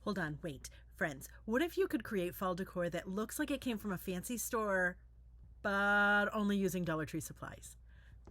Hold on, wait. Friends, what if you could create fall decor that looks like it came from a fancy store, but only using Dollar Tree supplies?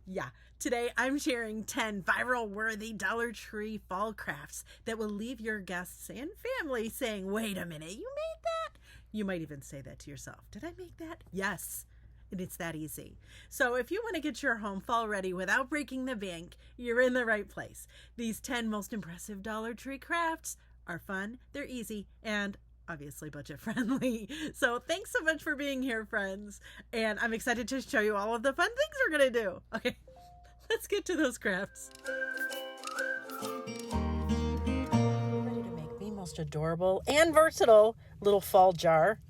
Yeah, today I'm sharing 10 viral worthy Dollar Tree fall crafts that will leave your guests and family saying, wait a minute, you made that? You might even say that to yourself. Did I make that? Yes. And it's that easy. So if you want to get your home fall ready without breaking the bank, you're in the right place. These 10 most impressive Dollar Tree crafts are fun, they're easy, and obviously budget friendly. So thanks so much for being here, friends. And I'm excited to show you all of the fun things we're going to do. Okay, let's get to those crafts. Ready to make the most adorable and versatile little fall jar.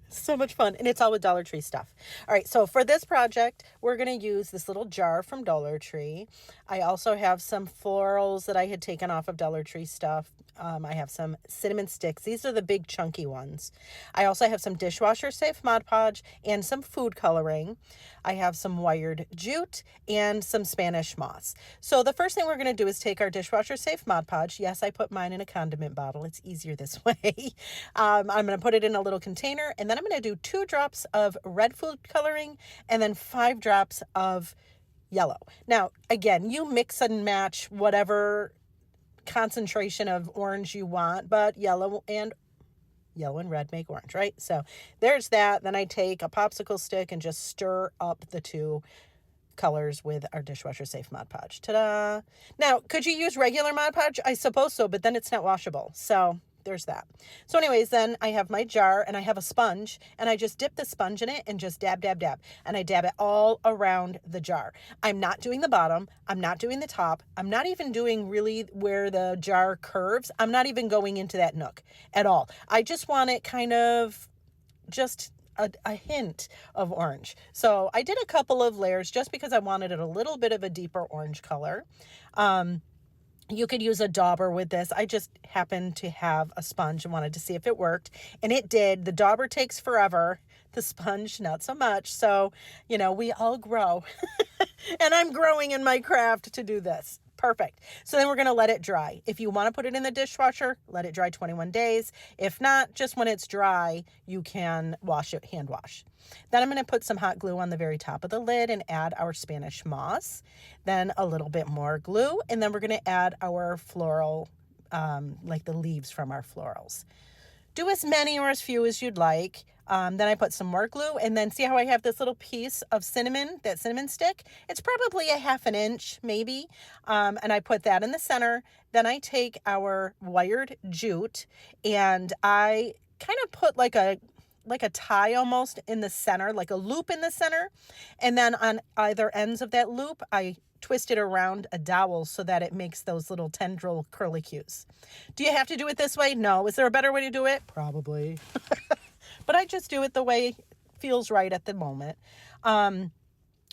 So much fun, and it's all with Dollar Tree stuff. All right, so for this project, we're going to use this little jar from Dollar Tree. I also have some florals that I had taken off of Dollar Tree stuff. I have some cinnamon sticks. These are the big chunky ones. I also have some dishwasher safe Mod Podge and some food coloring. I have some wired jute and some Spanish moss. So the first thing we're going to do is take our dishwasher safe Mod Podge. Yes, I put mine in a condiment bottle. It's easier this way. I'm going to put it in a little container, and then I'm going to do 2 drops of red food coloring and then 5 drops of yellow. Now, again, you mix and match whatever concentration of orange you want, but yellow and red make orange, right? So there's that. Then I take a popsicle stick and just stir up the 2 colors with our dishwasher safe Mod Podge. Ta-da! Now, could you use regular Mod Podge? I suppose so, but then it's not washable. So there's that. So anyways, then I have my jar and I have a sponge, and I just dip the sponge in it and just dab, dab, dab. And I dab it all around the jar. I'm not doing the bottom. I'm not doing the top. I'm not even doing really where the jar curves. I'm not even going into that nook at all. I just want it kind of just a hint of orange. So I did a couple of layers just because I wanted it a little bit of a deeper orange color. You could use a dauber with this. I just happened to have a sponge and wanted to see if it worked. And it did. The dauber takes forever. The sponge, not so much. So, you know, we all grow. And I'm growing in my craft to do this. Perfect. So then we're going to let it dry. If you want to put it in the dishwasher, let it dry 21 days. If not, just when it's dry, you can wash it, hand wash. Then I'm going to put some hot glue on the very top of the lid and add our Spanish moss. Then a little bit more glue. And then we're going to add our floral, like the leaves from our florals. Do as many or as few as you'd like. Then I put some more glue, and then see how I have this little piece of cinnamon, that cinnamon stick? It's probably a 1/2 inch, maybe. And I put that in the center. Then I take our wired jute, and I kind of put like a tie almost in the center, like a loop in the center. And then on either ends of that loop, I twist it around a dowel so that it makes those little tendril curlicues. Do you have to do it this way? No. Is there a better way to do it? Probably. But I just do it the way it feels right at the moment.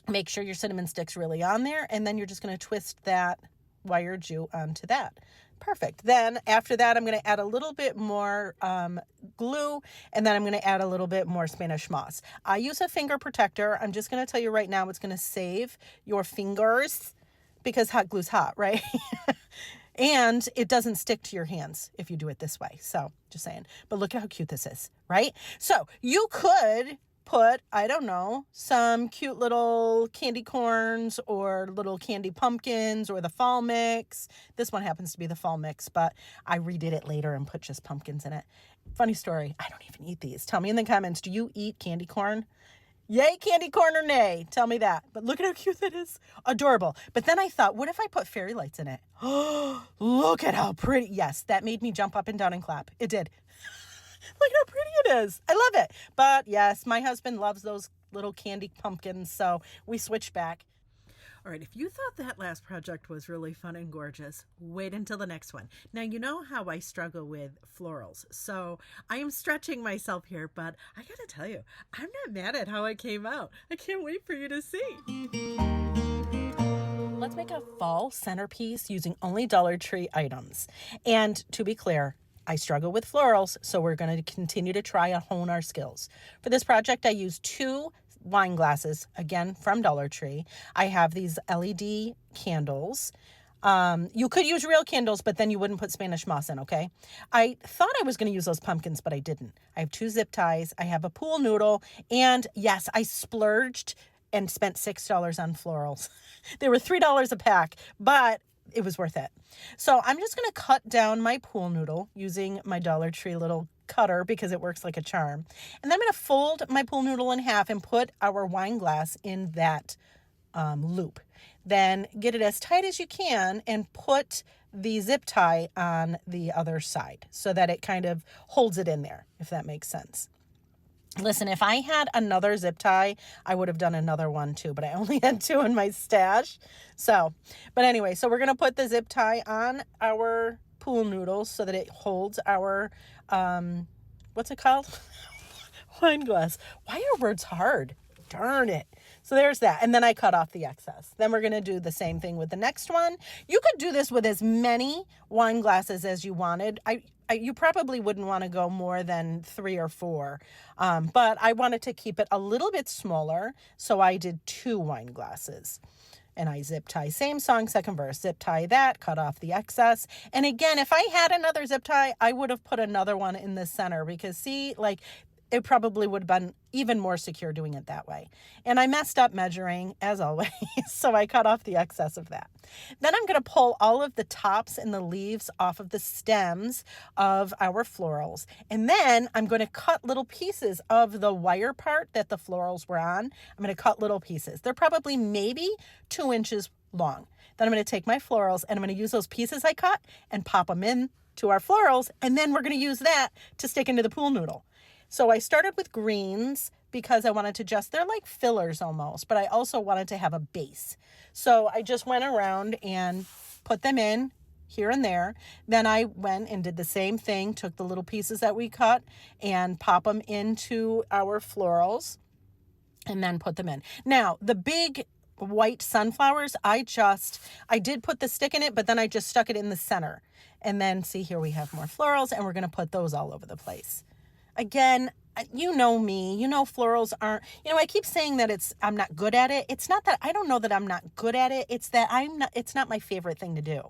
Make sure your cinnamon stick's really on there, and then you're just going to twist that wire jute onto that. Perfect. Then after that, I'm going to add a little bit more glue, and then I'm going to add a little bit more Spanish moss. I use a finger protector. I'm just going to tell you right now, it's going to save your fingers because hot glue's hot, right? And it doesn't stick to your hands if you do it this way. So just saying. But look at how cute this is, right? So you could put, I don't know, some cute little candy corns or little candy pumpkins or the fall mix. This one happens to be the fall mix, but I redid it later and put just pumpkins in it. Funny story, I don't even eat these. Tell me in the comments, do you eat candy corn? Yay, candy corn or nay? Tell me that. But look at how cute that is. Adorable. But then I thought, what if I put fairy lights in it? Oh, look at how pretty. Yes, that made me jump up and down and clap. It did. Look how pretty it is. I love it. But yes, my husband loves those little candy pumpkins, so we switched back. All right, if you thought that last project was really fun and gorgeous, wait until the next one. Now, you know how I struggle with florals, so I am stretching myself here, but I gotta tell you, I'm not mad at how it came out. I can't wait for you to see. Let's make a fall centerpiece using only Dollar Tree items. And to be clear, I struggle with florals, so we're going to continue to try and hone our skills. For this project, I used 2 wine glasses, again, from Dollar Tree. I have these LED candles. You could use real candles, but then you wouldn't put Spanish moss in, okay? I thought I was going to use those pumpkins, but I didn't. I have 2 zip ties. I have a pool noodle. And yes, I splurged and spent $6 on florals. They were $3 a pack, but it was worth it. So I'm just going to cut down my pool noodle using my Dollar Tree little cutter because it works like a charm. And then I'm going to fold my pool noodle in half and put our wine glass in that loop. Then get it as tight as you can and put the zip tie on the other side so that it kind of holds it in there, if that makes sense. Listen, if I had another zip tie, I would have done another one too, but I only had 2 in my stash. So, but anyway, so we're going to put the zip tie on our pool noodles so that it holds our, what's it called? Wine glass. Why are words hard? Darn it. So there's that. And then I cut off the excess. Then we're going to do the same thing with the next one. You could do this with as many wine glasses as you wanted. You probably wouldn't want to go more than 3 or 4. But I wanted to keep it a little bit smaller. So I did 2 wine glasses. And I zip tie, same song, second verse, zip tie that, cut off the excess. And again, if I had another zip tie, I would have put another one in the center because see, like, it probably would have been even more secure doing it that way. And I messed up measuring, as always, so I cut off the excess of that. Then I'm going to pull all of the tops and the leaves off of the stems of our florals. And then I'm going to cut little pieces of the wire part that the florals were on. I'm going to cut little pieces. They're probably maybe 2 inches long. Then I'm going to take my florals and I'm going to use those pieces I cut and pop them in to our florals. And then we're going to use that to stick into the pool noodle. So I started with greens because I wanted to they're like fillers almost, but I also wanted to have a base. So I just went around and put them in here and there. Then I went and did the same thing, took the little pieces that we cut and pop them into our florals and then put them in. Now, the big white sunflowers, I did put the stick in it, but then I just stuck it in the center. And then see here we have more florals and we're going to put those all over the place. Again, you know me, you know florals aren't, I keep saying that I'm not good at it. It's not that I don't know that I'm not good at it. It's that it's not my favorite thing to do.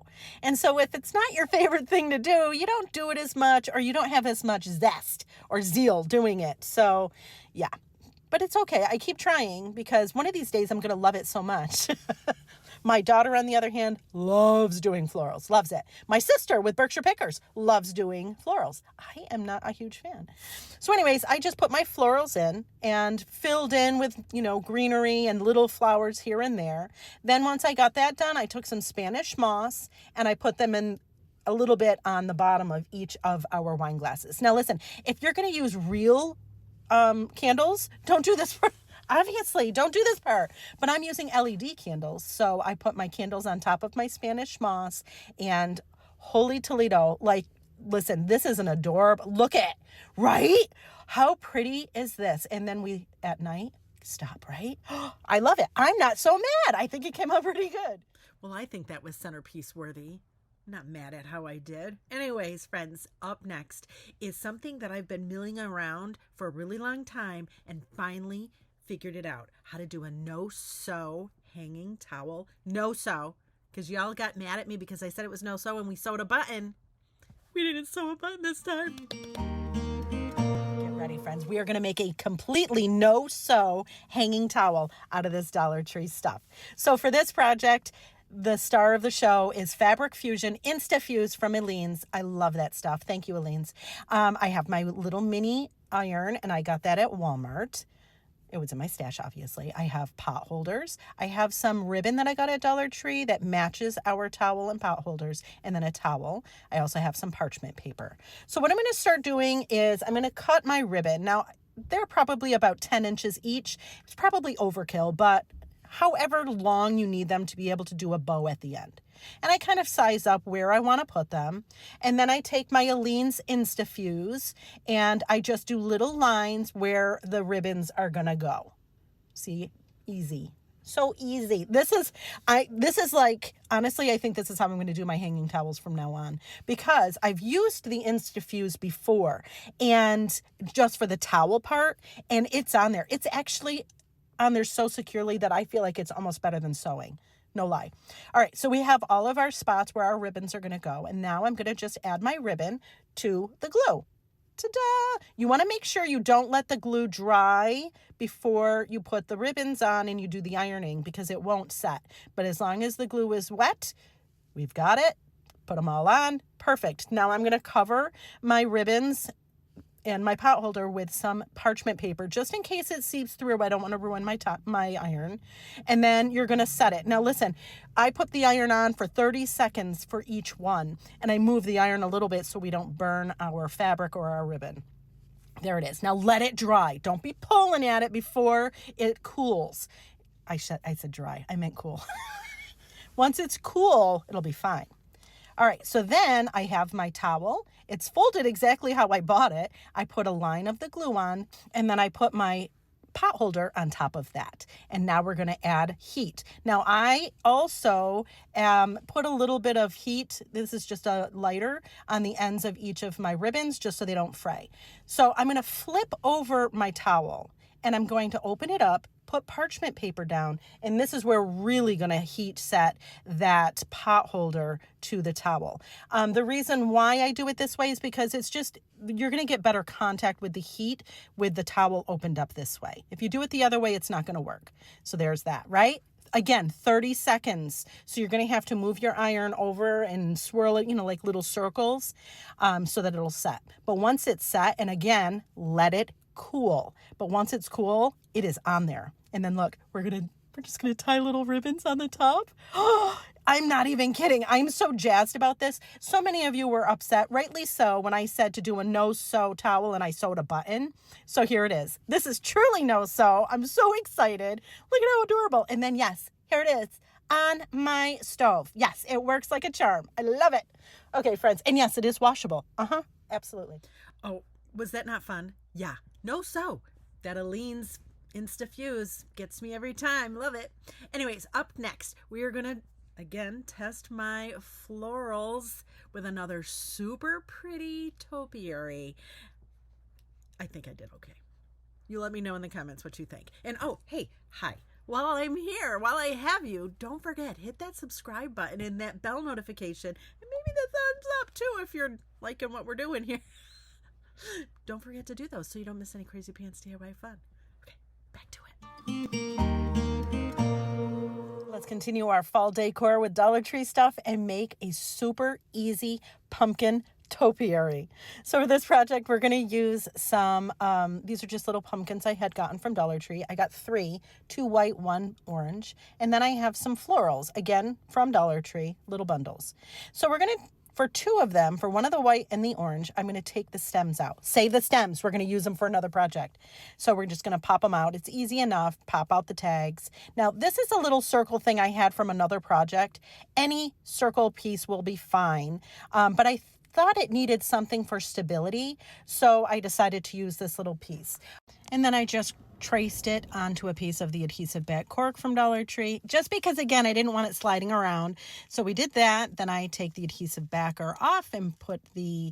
And so if it's not your favorite thing to do, you don't do it as much or you don't have as much zest or zeal doing it. So yeah, but it's okay. I keep trying because one of these days I'm going to love it so much. My daughter, on the other hand, loves doing florals, loves it. My sister with Berkshire Pickers loves doing florals. I am not a huge fan. So anyways, I just put my florals in and filled in with, greenery and little flowers here and there. Then once I got that done, I took some Spanish moss and I put them in a little bit on the bottom of each of our wine glasses. Now listen, if you're going to use real candles, don't do this obviously, don't do this part, but I'm using LED candles. So I put my candles on top of my Spanish moss and holy Toledo, listen, this is an adorable, look at, right? How pretty is this? And then at night, stop, right? I love it. I'm not so mad. I think it came out pretty good. Well, I think that was centerpiece worthy. Not mad at how I did. Anyways, friends, up next is something that I've been milling around for a really long time and finally figured it out. How to do a no-sew hanging towel. No-sew. Because y'all got mad at me because I said it was no-sew and we sewed a button. We didn't sew a button this time. Get ready, friends. We are going to make a completely no-sew hanging towel out of this Dollar Tree stuff. So for this project, the star of the show is Fabric Fusion Insta-Fuse from Elaine's. I love that stuff. Thank you, Elaine's. I have my little mini iron, and I got that at Walmart. It was in my stash, obviously. I have pot holders. I have some ribbon that I got at Dollar Tree that matches our towel and pot holders, and then a towel. I also have some parchment paper. So what I'm going to start doing is I'm going to cut my ribbon. Now, they're probably about 10 inches each. It's probably overkill, but however long you need them to be able to do a bow at the end. And I kind of size up where I want to put them. And then I take my Elaine's Insta-Fuse and I just do little lines where the ribbons are going to go. See? Easy. So easy. This is like, honestly, I think this is how I'm going to do my hanging towels from now on because I've used the Insta-Fuse before and just for the towel part and it's on there. It's actually on there so securely that I feel like it's almost better than sewing. no lie. All right, so we have all of our spots where our ribbons are going to go. And now I'm going to just add my ribbon to the glue. Ta-da! You want to make sure you don't let the glue dry before you put the ribbons on and you do the ironing, because it won't set. But as long as the glue is wet, we've got it. Put them all on. Perfect. Now I'm going to cover my ribbons and my pot holder with some parchment paper, just in case it seeps through. I don't want to ruin my iron. And then you're going to set it. Now listen, I put the iron on for 30 seconds for each one, and I move the iron a little bit so we don't burn our fabric or our ribbon. There it is. Now let it dry. Don't be pulling at it before it cools. I said dry. I meant cool. Once it's cool, it'll be fine. All right, so then I have my towel. It's folded exactly how I bought it. I put a line of the glue on, and then I put my pot holder on top of that. And now we're going to add heat. Now I also put a little bit of heat. This is just a lighter on the ends of each of my ribbons, just so they don't fray. So I'm going to flip over my towel, and I'm going to open it up, put parchment paper down, and this is where we're really going to heat set that pot holder to the towel. The reason why I do it this way is because it's just, you're going to get better contact with the heat with the towel opened up this way. If you do it the other way, it's not going to work. So there's that, right? Again, 30 seconds. So you're going to have to move your iron over and swirl it, like little circles, so that it'll set. But once it's set, and again, let it cool. But once it's cool, it is on there. And then look, we're just gonna tie little ribbons on the top. Oh, I'm not even kidding. I'm so jazzed about this. So many of you were upset, rightly so, when I said to do a no-sew towel and I sewed a button. So here it is. This is truly no-sew. I'm so excited. Look at how adorable. And then yes, here it is on my stove. Yes, it works like a charm. I love it. Okay, friends. And yes, it is washable. Absolutely. Oh, was that not fun? Yeah. No sew. That Aline's Insta-Fuse gets me every time. Love it. Anyways, up next, we are going to, again, test my florals with another super pretty topiary. I think I did okay. You let me know in the comments what you think. And oh, hey, hi. While I'm here, while I have you, don't forget, hit that subscribe button and that bell notification. And maybe the thumbs up too if you're liking what we're doing here. Don't forget to do those so you don't miss any crazy pants DIY fun. Okay, back to it. Let's continue our fall decor with Dollar Tree stuff and make a super easy pumpkin topiary. So for this project, we're going to use some, these are just little pumpkins I had gotten from Dollar Tree. I got 3, 2 white, 1 orange. And then I have some florals, again, from Dollar Tree, little bundles. So we're going to, for 2 of them, for one of the white and the orange, I'm going to take the stems out. Save the stems. We're going to use them for another project. So we're just going to pop them out. It's easy enough. Pop out the tags. Now, this is a little circle thing I had from another project. Any circle piece will be fine. But I thought it needed something for stability, so I decided to use this little piece. And then I just traced it onto a piece of the adhesive back cork from Dollar Tree, just because, again, I didn't want it sliding around. So we did that. Then I take the adhesive backer off and put the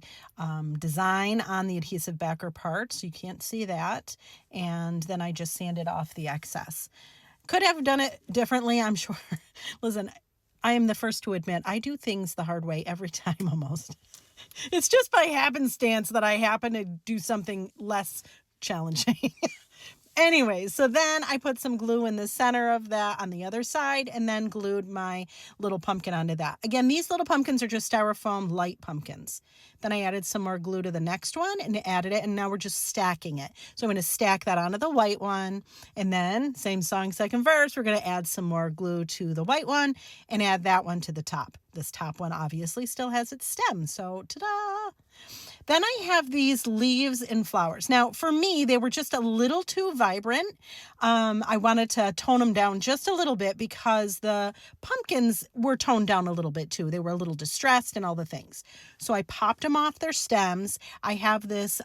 design on the adhesive backer part, so you can't see that. And then I just sanded off the excess. Could have done it differently, I'm sure. Listen, I am the first to admit I do things the hard way every time almost. It's just by happenstance that I happen to do something less challenging. Anyway, so then I put some glue in the center of that on the other side and then glued my little pumpkin onto that. Again, these little pumpkins are just styrofoam light pumpkins. Then I added some more glue to the next one and added it, and now we're just stacking it. So I'm going to stack that onto the white one, and then same song, second verse, we're going to add some more glue to the white one and add that one to the top. This top one obviously still has its stem, so ta-da! Then I have these leaves and flowers. Now, for me, they were just a little too vibrant. I wanted to tone them down just a little bit because the pumpkins were toned down a little bit too. They were a little distressed and all the things. So I popped them off their stems. I have this,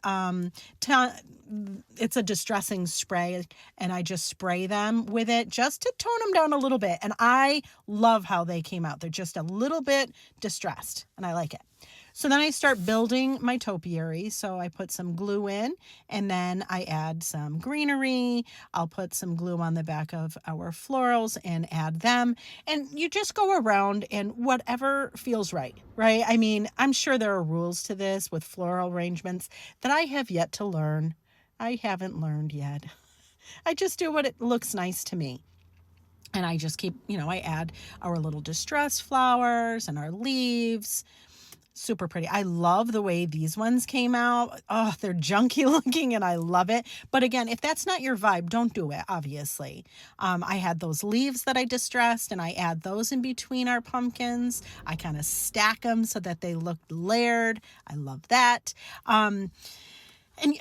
it's a distressing spray, and I just spray them with it just to tone them down a little bit. And I love how they came out. They're just a little bit distressed, and I like it. So then I start building my topiary. So I put some glue in, and then I add some greenery. I'll put some glue on the back of our florals and add them. And you just go around and whatever feels right, right? I mean, I'm sure there are rules to this with floral arrangements that I have yet to learn. I haven't learned yet. I just do what it looks nice to me. And I just keep, I add our little distressed flowers and our leaves. Super pretty. I love the way these ones came out. Oh, they're junky looking and I love it. But again, if that's not your vibe, don't do it, obviously. I had those leaves that I distressed and I add those in between our pumpkins. I kind of stack them so that they look layered. I love that. And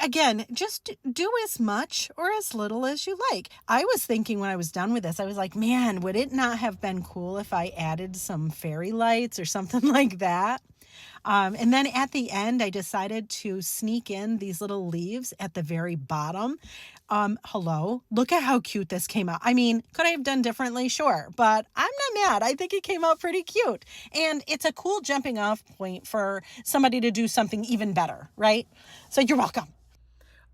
again, just do as much or as little as you like. I was thinking when I was done with this, I was like, man, would it not have been cool if I added some fairy lights or something like that? And then at the end, I decided to sneak in these little leaves at the very bottom. Hello, look at how cute this came out. I mean, could I have done differently? Sure, but I'm not mad. I think it came out pretty cute. And it's a cool jumping off point for somebody to do something even better, right? So you're welcome.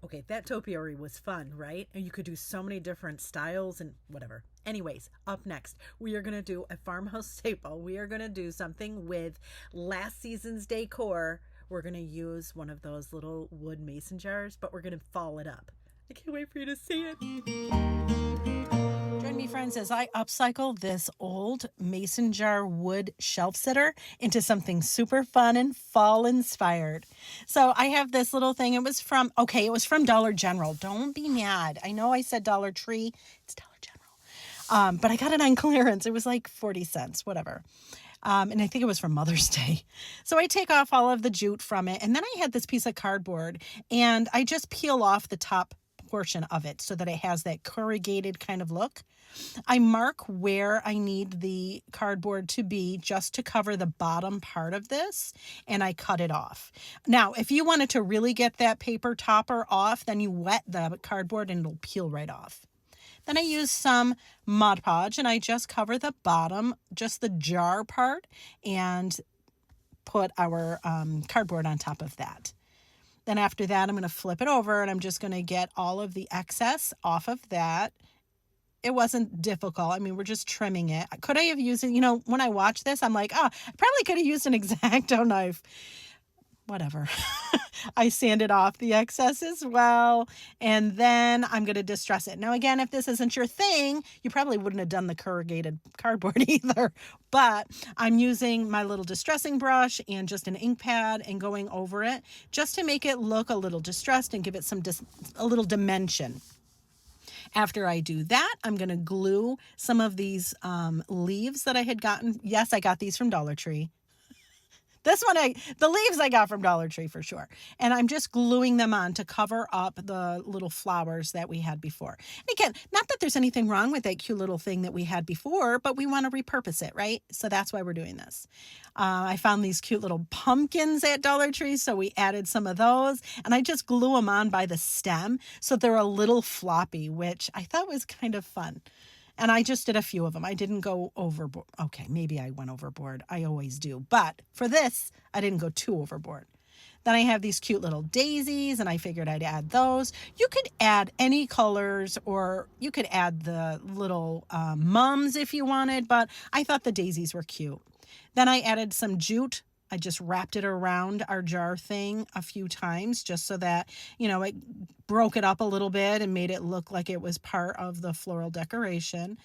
Okay, that topiary was fun, right? And you could do so many different styles and whatever. Anyways, up next, we are going to do a farmhouse staple. We are going to do something with last season's decor. We're going to use one of those little wood mason jars, but we're going to fall it up. I can't wait for you to see it. Join me, friends, as I upcycle this old mason jar wood shelf sitter into something super fun and fall inspired. So I have this little thing. It was from Dollar General. Don't be mad. I know I said Dollar Tree. It's Dollar General. But I got it on clearance. It was like 40 cents, whatever. And I think it was for Mother's Day. So I take off all of the jute from it. And then I had this piece of cardboard and I just peel off the top portion of it so that it has that corrugated kind of look. I mark where I need the cardboard to be just to cover the bottom part of this, and I cut it off. Now, if you wanted to really get that paper topper off, then you wet the cardboard and it'll peel right off. Then I use some Mod Podge and I just cover the bottom, just the jar part, and put our cardboard on top of that. Then after that, I'm going to flip it over and I'm just going to get all of the excess off of that. It wasn't difficult. I mean, we're just trimming it. Could I have used it? When I watch this, I'm like, I probably could have used an X-Acto knife. Whatever. I sanded off the excess as well. And then I'm going to distress it. Now, again, if this isn't your thing, you probably wouldn't have done the corrugated cardboard either. But I'm using my little distressing brush and just an ink pad and going over it just to make it look a little distressed and give it a little dimension. After I do that, I'm going to glue some of these leaves that I had gotten. Yes, I got these from Dollar Tree. The leaves I got from Dollar Tree for sure. And I'm just gluing them on to cover up the little flowers that we had before. And again, not that there's anything wrong with that cute little thing that we had before, but we want to repurpose it, right? So that's why we're doing this. I found these cute little pumpkins at Dollar Tree, so we added some of those. And I just glue them on by the stem so they're a little floppy, which I thought was kind of fun. And I just did a few of them. I didn't go overboard. Okay, maybe I went overboard. I always do. But for this, I didn't go too overboard. Then I have these cute little daisies, and I figured I'd add those. You could add any colors, or you could add the little mums if you wanted, but I thought the daisies were cute. Then I added some jute. I just wrapped it around our jar thing a few times just so that, it broke it up a little bit and made it look like it was part of the floral decoration.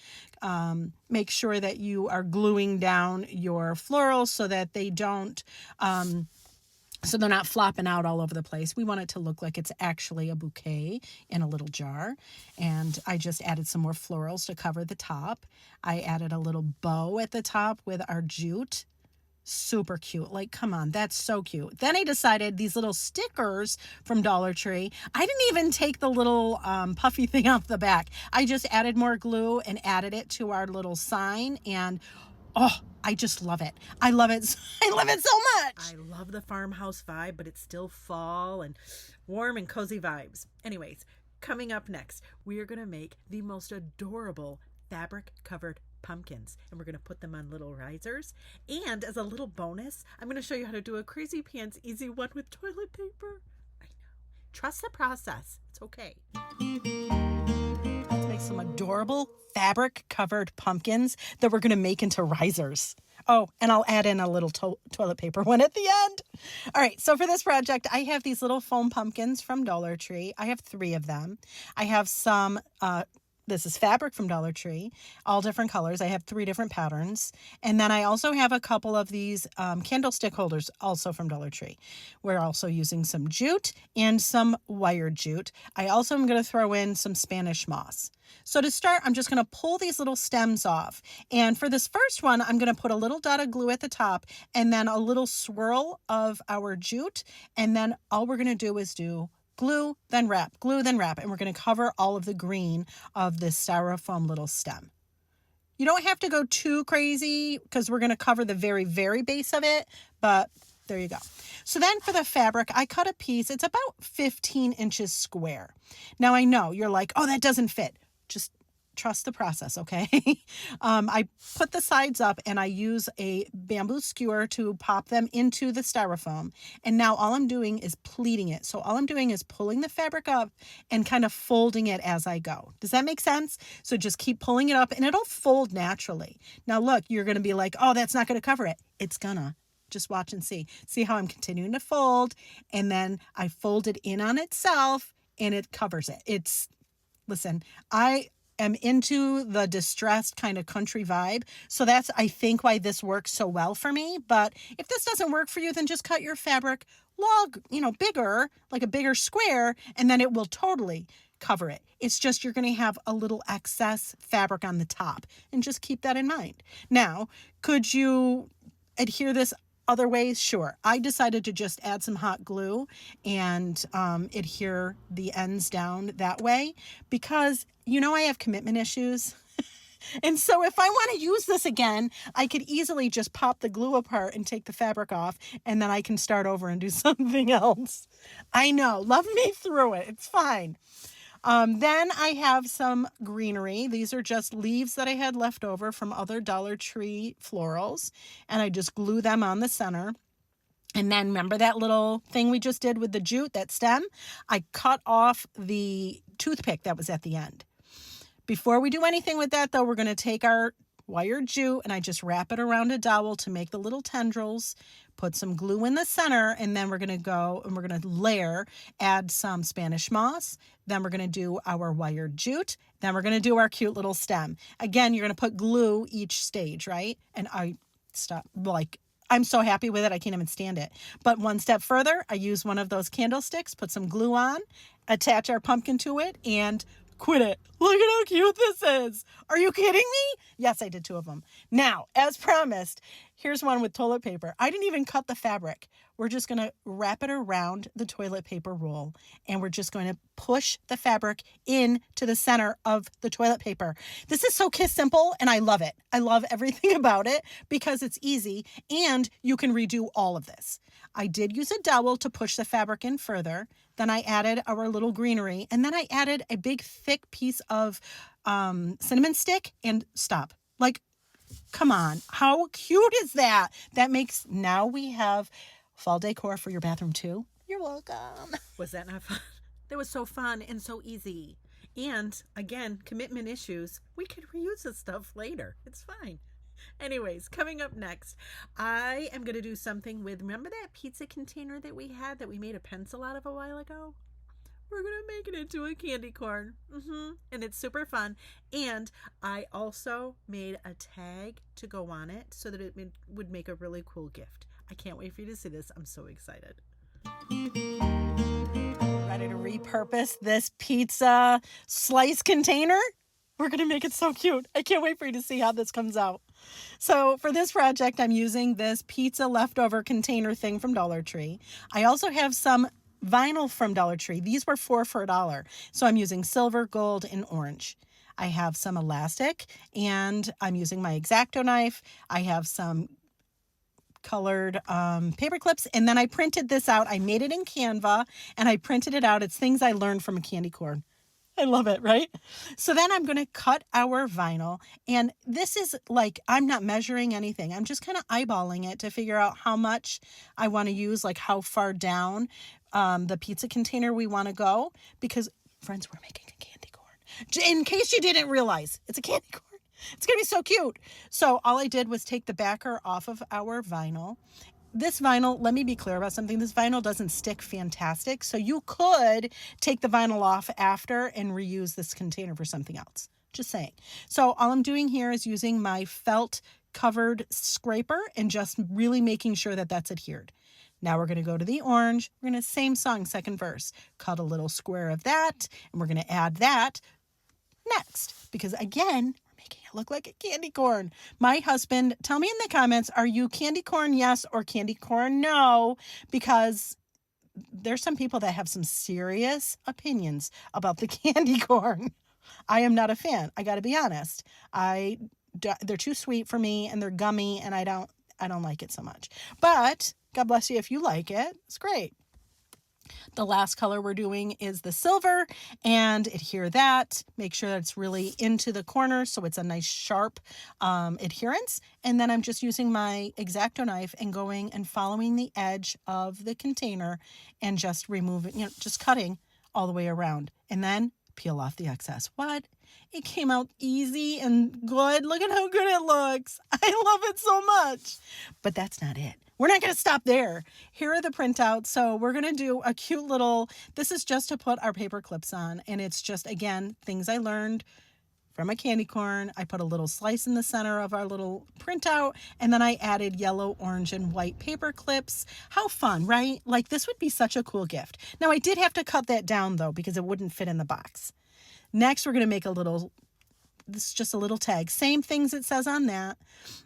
Make sure that you are gluing down your florals so that they don't, so they're not flopping out all over the place. We want it to look like it's actually a bouquet in a little jar. And I just added some more florals to cover the top. I added a little bow at the top with our jute. Super cute. Like, come on, that's so cute. Then I decided these little stickers from Dollar Tree, I didn't even take the little puffy thing off the back. I just added more glue and added it to our little sign, and I just love it. I love it. I love it so much. I love the farmhouse vibe, but it's still fall and warm and cozy vibes. Anyways, coming up next, we are going to make the most adorable fabric covered pumpkins, and we're going to put them on little risers. And as a little bonus, I'm going to show you how to do a crazy pants easy one with toilet paper. I know. Trust the process. It's okay. Let's make some adorable fabric covered pumpkins that we're going to make into risers. Oh, and I'll add in a little toilet paper one at the end. All right, so for this project, I have these little foam pumpkins from Dollar Tree. I have 3 of them. I have some, this is fabric from Dollar Tree, all different colors. I have 3 different patterns. And then I also have a couple of these candlestick holders, also from Dollar Tree. We're also using some jute and some wired jute. I also am going to throw in some Spanish moss. So to start, I'm just going to pull these little stems off. And for this first one, I'm going to put a little dot of glue at the top and then a little swirl of our jute. And then all we're going to do is do glue, then wrap, and we're going to cover all of the green of this styrofoam little stem. You don't have to go too crazy because we're going to cover the very, very base of it, but there you go. So then for the fabric, I cut a piece. It's about 15 inches square. Now I know you're like, oh, that doesn't fit. Just trust the process, okay? I put the sides up and I use a bamboo skewer to pop them into the styrofoam. And now all I'm doing is pleating it. So all I'm doing is pulling the fabric up and kind of folding it as I go. Does that make sense? So just keep pulling it up and it'll fold naturally. Now look, you're going to be like, oh, that's not going to cover it. It's gonna. Just watch and see. See how I'm continuing to fold and then I fold it in on itself and it covers it. Listen, I am into the distressed kind of country vibe. So that's, I think, why this works so well for me. But if this doesn't work for you, then just cut your fabric bigger, like a bigger square, and then it will totally cover it. It's just you're going to have a little excess fabric on the top, and just keep that in mind. Now, could you adhere this other ways? Sure. I decided to just add some hot glue and adhere the ends down that way because I have commitment issues. And so if I want to use this again, I could easily just pop the glue apart and take the fabric off, and then I can start over and do something else. I know. Love me through it. It's fine. Then I have some greenery. These are just leaves that I had left over from other Dollar Tree florals, and I just glue them on the center. And then remember that little thing we just did with the jute, that stem? I cut off the toothpick that was at the end. Before we do anything with that, though, we're going to take our wired jute and I just wrap it around a dowel to make the little tendrils, put some glue in the center, and then we're going to go and we're going to layer, add some Spanish moss, then we're going to do our wired jute, then we're going to do our cute little stem. Again, you're going to put glue each stage, right? And I'm so happy with it, I can't even stand it. But one step further, I use one of those candlesticks, put some glue on, attach our pumpkin to it, and quit it. Look at how cute this is. Are you kidding me? Yes, I did 2 of them. Now, as promised, here's one with toilet paper. I didn't even cut the fabric. We're just going to wrap it around the toilet paper roll, and we're just going to push the fabric into the center of the toilet paper. This is so kiss simple, and I love it. I love everything about it because it's easy, and you can redo all of this. I did use a dowel to push the fabric in further. Then I added our little greenery, and then I added a big thick piece of cinnamon stick and stop. Like, come on, how cute is that? Now we have fall decor for your bathroom too. You're welcome. Was that not fun? That was so fun and so easy. And again, commitment issues. We could reuse this stuff later. It's fine. Anyways, coming up next, I am going to do something with, remember that pizza container that we had that we made a pencil out of a while ago? We're going to make it into a candy corn. And it's super fun. And I also made a tag to go on it so that it would make a really cool gift. I can't wait for you to see this. I'm so excited. Ready to repurpose this pizza slice container? We're going to make it so cute. I can't wait for you to see how this comes out. So for this project, I'm using this pizza leftover container thing from Dollar Tree. I also have some vinyl from Dollar Tree. These were 4 for $1. So I'm using silver, gold, and orange. I have some elastic, and I'm using my X-Acto knife. I have some colored paper clips, and then I printed this out. I made it in Canva, and I printed it out. It's things I learned from a candy corn. I love it, right? So then I'm going to cut our vinyl. And this is like, I'm not measuring anything. I'm just kind of eyeballing it to figure out how much I want to use, like how far down the pizza container we want to go. Because, friends, we're making a candy corn. In case you didn't realize, it's a candy corn. It's going to be so cute. So all I did was take the backer off of our vinyl. This vinyl, let me be clear about something. This vinyl doesn't stick fantastic. So you could take the vinyl off after and reuse this container for something else. Just saying. So all I'm doing here is using my felt covered scraper and just really making sure that that's adhered. Now we're going to go to the orange. We're going to same song, second verse. Cut a little square of that, and we're going to add that next. Because again, making it look like a candy corn. My husband, tell me in the comments, are you candy corn yes or candy corn no? Because there's some people that have some serious opinions about the candy corn. I am not a fan. I got to be honest. They're too sweet for me and they're gummy and I don't like it so much. But God bless you if you like it. It's great. The last color we're doing is the silver, and adhere that. Make sure that it's really into the corner so it's a nice sharp adherence. And then I'm just using my X-Acto knife and going and following the edge of the container and just removing, just cutting all the way around. And then peel off the excess. What? It came out easy and good. Look at how good it looks. I love it so much. But that's not it. We're not going to stop there. Here are the printouts. So we're going to do a cute little, this is just to put our paper clips on. And it's just, again, things I learned from a candy corn. I put a little slice in the center of our little printout. And then I added yellow, orange, and white paper clips. How fun, right? Like this would be such a cool gift. Now I did have to cut that down though, because it wouldn't fit in the box. Next, we're going to make a little, this is just a little tag. Same things it says on that.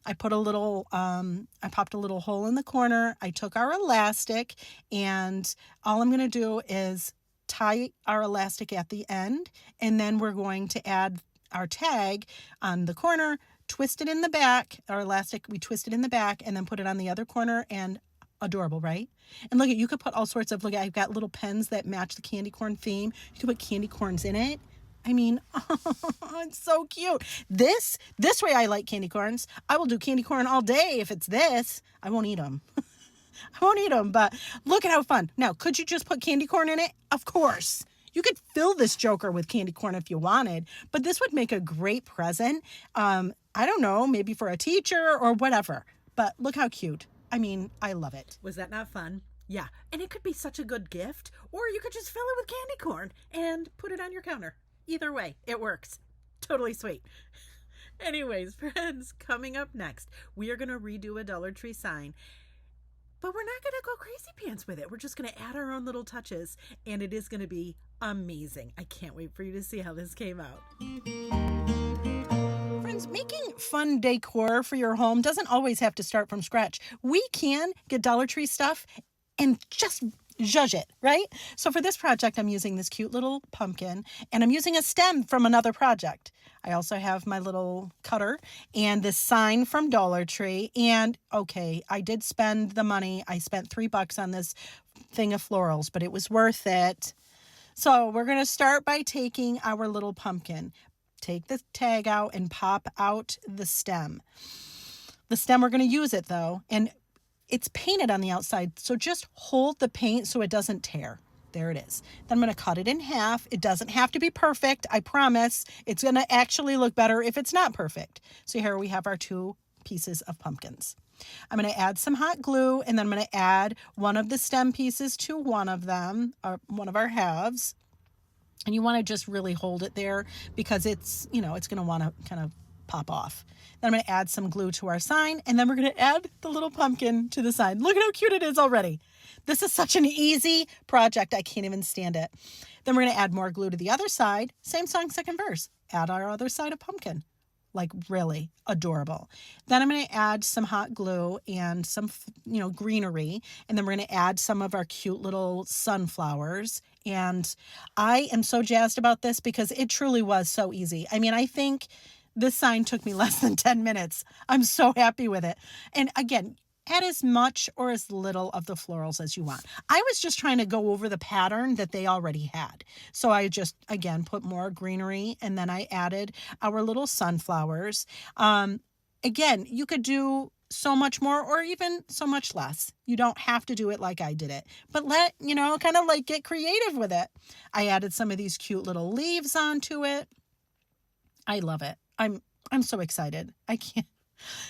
I put a little, I popped a little hole in the corner. I took our elastic and all I'm going to do is tie our elastic at the end. And then we're going to add our tag on the corner, twist it in the back. Our elastic, we twist it in the back and then put it on the other corner and adorable, right? And look at, you could put all sorts of, look, I've got little pens that match the candy corn theme. You could put candy corns in it. I mean, oh, it's so cute. This way I like candy corns. I will do candy corn all day if it's this. I won't eat them. I won't eat them, but look at how fun. Now, could you just put candy corn in it? Of course. You could fill this joker with candy corn if you wanted, but this would make a great present. I don't know, maybe for a teacher or whatever, but look how cute. I mean, I love it. Was that not fun? Yeah, and it could be such a good gift, or you could just fill it with candy corn and put it on your counter. Either way, it works. Totally sweet. Anyways, friends, coming up next, we are going to redo a Dollar Tree sign. But we're not going to go crazy pants with it. We're just going to add our own little touches, and it is going to be amazing. I can't wait for you to see how this came out. Friends, making fun decor for your home doesn't always have to start from scratch. We can get Dollar Tree stuff and just zhuzh it, right? So for this project, I'm using this cute little pumpkin, and I'm using a stem from another project. I also have my little cutter and this sign from Dollar Tree. And okay, I did spend the money. I spent $3 on this thing of florals, but it was worth it. So we're going to start by taking our little pumpkin. Take the tag out and pop out the stem. The stem, we're going to use it though, and it's painted on the outside, so just hold the paint so it doesn't tear. There it is. Then I'm going to cut it in half. It doesn't have to be perfect. I promise. It's going to actually look better if it's not perfect. So here we have our 2 pieces of pumpkins. I'm going to add some hot glue, and then I'm going to add one of the stem pieces to one of them, or one of our halves. And you want to just really hold it there because it's, it's going to want to kind of pop off. Then I'm going to add some glue to our sign, and then we're going to add the little pumpkin to the sign. Look at how cute it is already. This is such an easy project. I can't even stand it. Then we're going to add more glue to the other side. Same song, second verse. Add our other side of pumpkin. Like really adorable. Then I'm going to add some hot glue and some, greenery. And then we're going to add some of our cute little sunflowers. And I am so jazzed about this because it truly was so easy. I mean, I think this sign took me less than 10 minutes. I'm so happy with it. And again, add as much or as little of the florals as you want. I was just trying to go over the pattern that they already had. So I just, again, put more greenery, and then I added our little sunflowers. Again, you could do so much more or even so much less. You don't have to do it like I did it, but kind of like get creative with it. I added some of these cute little leaves onto it. I love it. I'm so excited. I can't.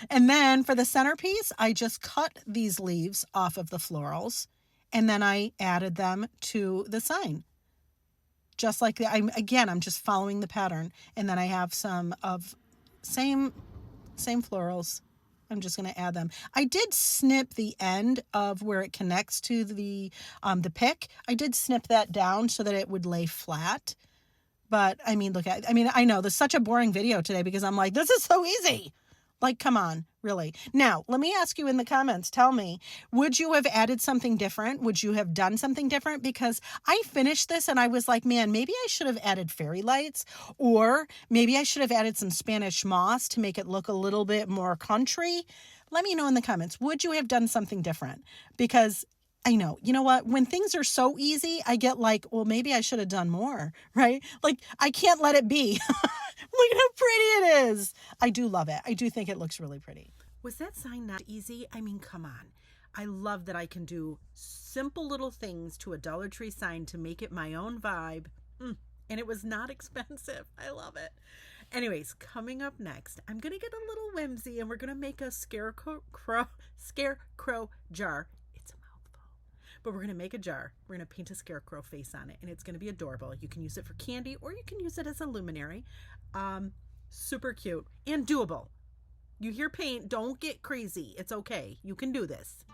And then for the centerpiece, I just cut these leaves off of the florals, and then I added them to the sign. Just like that. I'm just following the pattern. And then I have some of same florals. I'm just going to add them. I did snip the end of where it connects to the pick. I did snip that down so that it would lay flat. But I know this is such a boring video today because I'm like, this is so easy. Like, come on, really. Now, let me ask you in the comments, tell me, would you have added something different? Would you have done something different? Because I finished this and I was like, man, maybe I should have added fairy lights, or maybe I should have added some Spanish moss to make it look a little bit more country. Let me know in the comments, would you have done something different? Because I know, you know what? When things are so easy, I get like, well, maybe I should have done more, right? Like, I can't let it be. Look at how pretty it is. I do love it. I do think it looks really pretty. Was that sign not easy? I mean, come on. I love that I can do simple little things to a Dollar Tree sign to make it my own vibe. And it was not expensive. I love it. Anyways, coming up next, I'm going to get a little whimsy and we're going to make a scarecrow jar. But we're going to make a jar. We're going to paint a scarecrow face on it, and it's going to be adorable. You can use it for candy, or you can use it as a luminary. Super cute and doable. You hear paint, don't get crazy. It's okay. You can do this.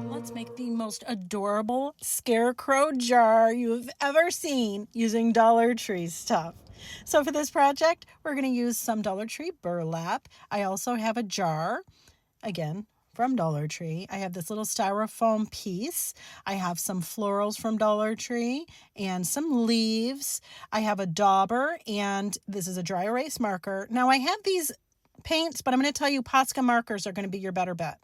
Let's make the most adorable scarecrow jar you've ever seen using Dollar Tree stuff. So for this project, we're going to use some Dollar Tree burlap. I also have a jar, again, from Dollar Tree. I have this little styrofoam piece. I have some florals from Dollar Tree and some leaves. I have a dauber, and this is a dry erase marker. Now I have these paints, but I'm going to tell you Posca markers are going to be your better bet.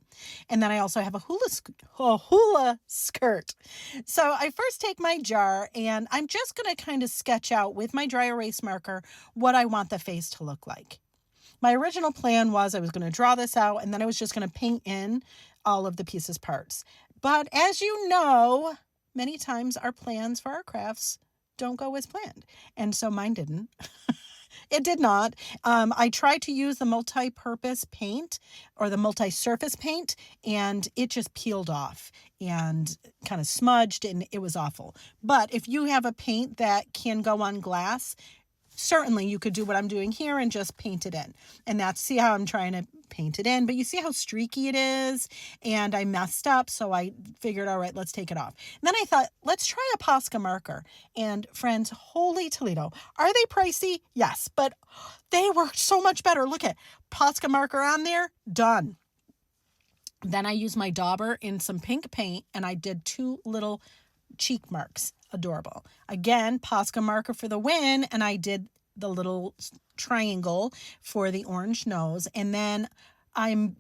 And then I also have a hula skirt. So I first take my jar, and I'm just going to kind of sketch out with my dry erase marker what I want the face to look like. My original plan was I was going to draw this out, and then I was just going to paint in all of the pieces parts. But as you know, many times our plans for our crafts don't go as planned. And so mine didn't. It did not. I tried to use the multi-purpose paint or the multi-surface paint, and it just peeled off and kind of smudged, and it was awful. But if you have a paint that can go on glass, certainly you could do what I'm doing here and just paint it in. And see how I'm trying to paint it in. But you see how streaky it is? And I messed up, so I figured, all right, let's take it off. And then I thought, let's try a Posca marker. And friends, holy Toledo. Are they pricey? Yes, but they worked so much better. Look at Posca marker on there. Done. Then I used my dauber in some pink paint, and I did 2 little cheek marks. Adorable. Again, Posca marker for the win, and I did the little triangle for the orange nose. And then I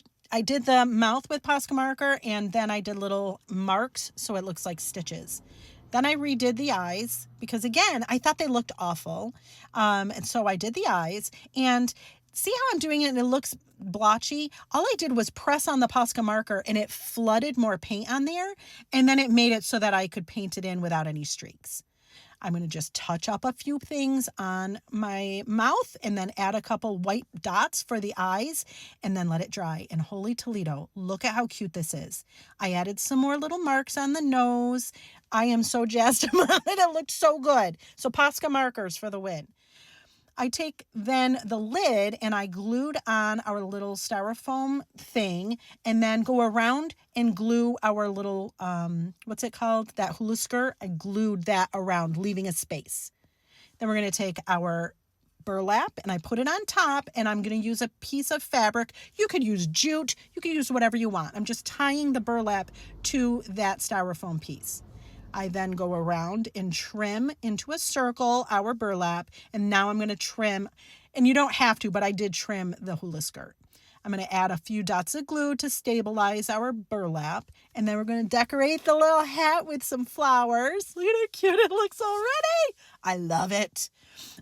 did the mouth with Posca marker, and then I did little marks so it looks like stitches. Then I redid the eyes because, again, I thought they looked awful. And so I did the eyes, and see how I'm doing it and it looks blotchy? All I did was press on the Posca marker, and it flooded more paint on there, and then it made it so that I could paint it in without any streaks. I'm going to just touch up a few things on my mouth and then add a couple white dots for the eyes and then let it dry. And holy Toledo, look at how cute this is. I added some more little marks on the nose. I am so jazzed about it. It looked so good. So Posca markers for the win. I take then the lid and I glued on our little styrofoam thing and then go around and glue our little, what's it called? That hula skirt. I glued that around, leaving a space. Then we're going to take our burlap and I put it on top, and I'm going to use a piece of fabric. You could use jute. You could use whatever you want. I'm just tying the burlap to that styrofoam piece. I then go around and trim into a circle our burlap, and now I'm going to trim, and you don't have to, but I did trim the hula skirt. I'm going to add a few dots of glue to stabilize our burlap. And then we're going to decorate the little hat with some flowers. Look at how cute it looks already. I love it.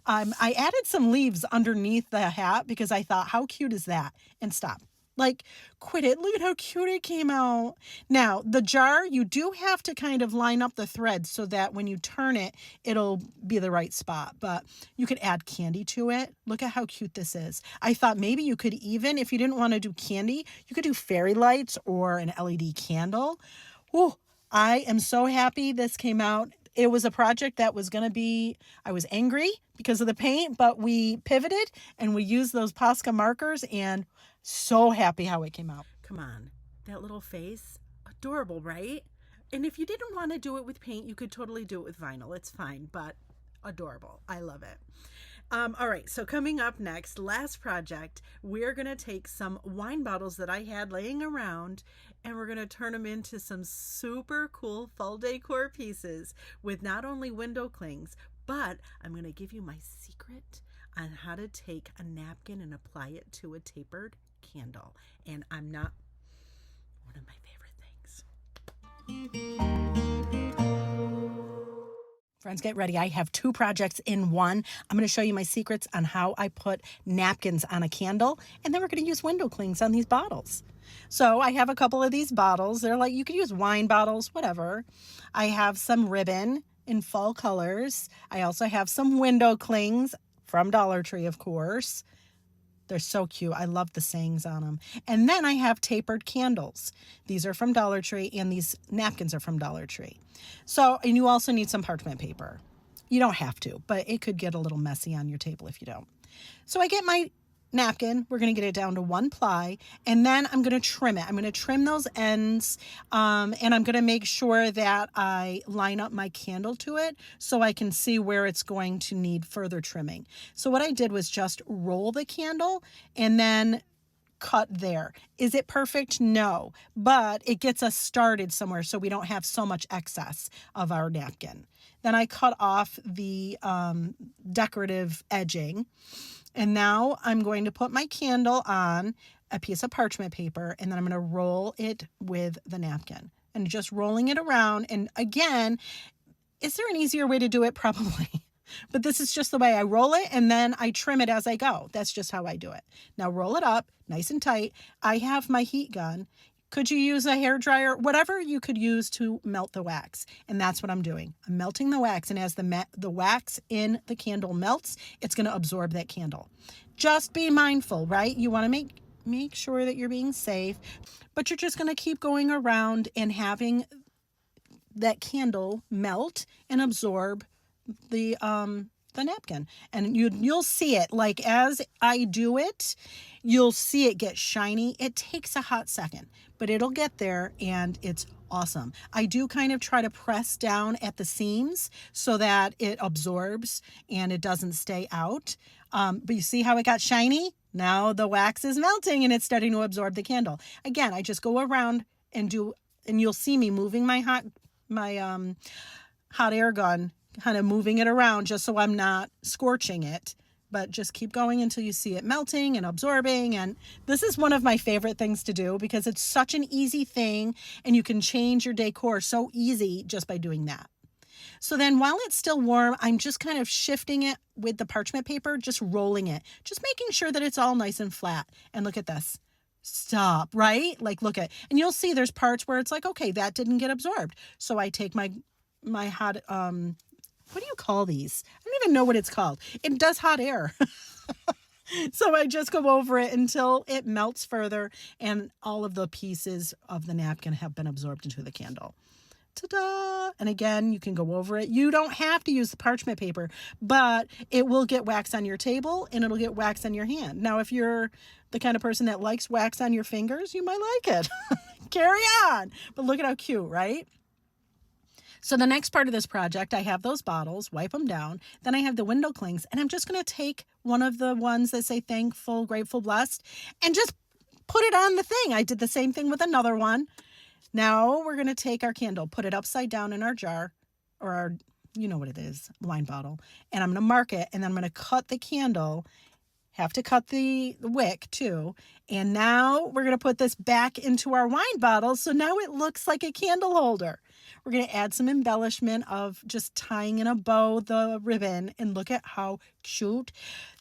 I added some leaves underneath the hat because I thought, how cute is that? And stop. Like, quit it. Look at how cute it came out. Now, the jar, you do have to kind of line up the threads so that when you turn it, it'll be the right spot. But you could add candy to it. Look at how cute this is. I thought maybe you could even, if you didn't want to do candy, you could do fairy lights or an LED candle. Oh, I am so happy this came out. It was a project that was going to be, I was angry because of the paint, but we pivoted and we used those Posca markers and so happy how it came out. Come on, that little face, adorable, right? And if you didn't want to do it with paint, you could totally do it with vinyl. It's fine, but adorable. I love it. All right, so coming up next, last project, we're going to take some wine bottles that I had laying around and we're going to turn them into some super cool fall decor pieces with not only window clings, but I'm going to give you my secret on how to take a napkin and apply it to a tapered candle. And I'm not one of my favorite things. Friends, get ready. I have two projects in one. I'm going to show you my secrets on how I put napkins on a candle, and then we're going to use window clings on these bottles. So I have a couple of these bottles. They're like, you could use wine bottles, whatever. I have some ribbon in fall colors. I also have some window clings from Dollar Tree, of course. They're so cute. I love the sayings on them. And then I have tapered candles. These are from Dollar Tree, and these napkins are from Dollar Tree. So, and you also need some parchment paper. You don't have to, but it could get a little messy on your table if you don't. So I get my napkin. We're going to get it down to 1 ply, and then I'm going to trim it. I'm going to trim those ends, and I'm going to make sure that I line up my candle to it so I can see where it's going to need further trimming. So what I did was just roll the candle and then cut there. Is it perfect? No, but it gets us started somewhere so we don't have so much excess of our napkin. Then I cut off the decorative edging. And now I'm going to put my candle on a piece of parchment paper, and then I'm going to roll it with the napkin and just rolling it around. And again, is there an easier way to do it? Probably. But this is just the way I roll it, and then I trim it as I go. That's just how I do it. Now roll it up nice and tight. I have my heat gun. Could you use a hair dryer? Whatever you could use to melt the wax. And that's what I'm doing. I'm melting the wax. And as the wax in the candle melts, it's going to absorb that candle. Just be mindful, right? You want to make sure that you're being safe. But you're just going to keep going around and having that candle melt and absorb the napkin. And you'll see it. Like as I do it, you'll see it get shiny. It takes a hot second, but it'll get there and it's awesome. I do kind of try to press down at the seams so that it absorbs and it doesn't stay out. But you see how it got shiny? Now the wax is melting and it's starting to absorb the candle. Again, I just go around and you'll see me moving my hot air gun, kind of moving it around just so I'm not scorching it. But just keep going until you see it melting and absorbing. And this is one of my favorite things to do because it's such an easy thing and you can change your decor so easy just by doing that. So then while it's still warm, I'm just kind of shifting it with the parchment paper, just rolling it, just making sure that it's all nice and flat. And look at this. Stop, right? Like look at, and you'll see there's parts where it's like, okay, that didn't get absorbed. So I take my hot, what do you call these? I don't even know what it's called. It does hot air. So I just go over it until it melts further and all of the pieces of the napkin have been absorbed into the candle. Ta-da! And again, you can go over it. You don't have to use the parchment paper, but it will get wax on your table and it'll get wax on your hand. Now, if you're the kind of person that likes wax on your fingers, you might like it. Carry on. But look at how cute, right? So the next part of this project, I have those bottles, wipe them down. Then I have the window clings, and I'm just going to take one of the ones that say thankful, grateful, blessed, and just put it on the thing. I did the same thing with another one. Now we're going to take our candle, put it upside down in our jar, or our, you know what it is, wine bottle, and I'm going to mark it, and then I'm going to cut the candle, Have to cut the wick too. And now we're going to put this back into our wine bottle. So now it looks like a candle holder. We're going to add some embellishment of just tying in a bow the ribbon, and look at how cute.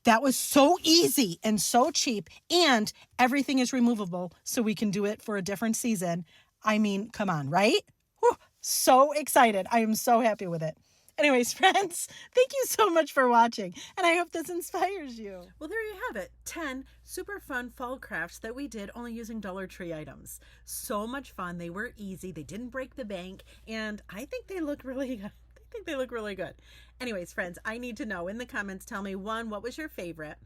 That was so easy and so cheap, and everything is removable so we can do it for a different season. I mean, come on, right? Whew, so excited. I am so happy with it. Anyways, friends, thank you so much for watching, and I hope this inspires you. Well, there you have it. 10 super fun fall crafts that we did only using Dollar Tree items. So much fun. They were easy. They didn't break the bank, and I think they look really good. Anyways, friends, I need to know in the comments. Tell me, 1, what was your favorite?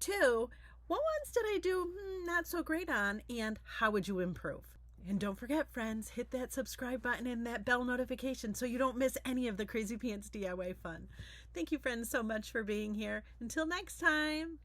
2, what ones did I do not so great on, and how would you improve? And don't forget, friends, hit that subscribe button and that bell notification so you don't miss any of the Crazy Pants DIY fun. Thank you, friends, so much for being here. Until next time.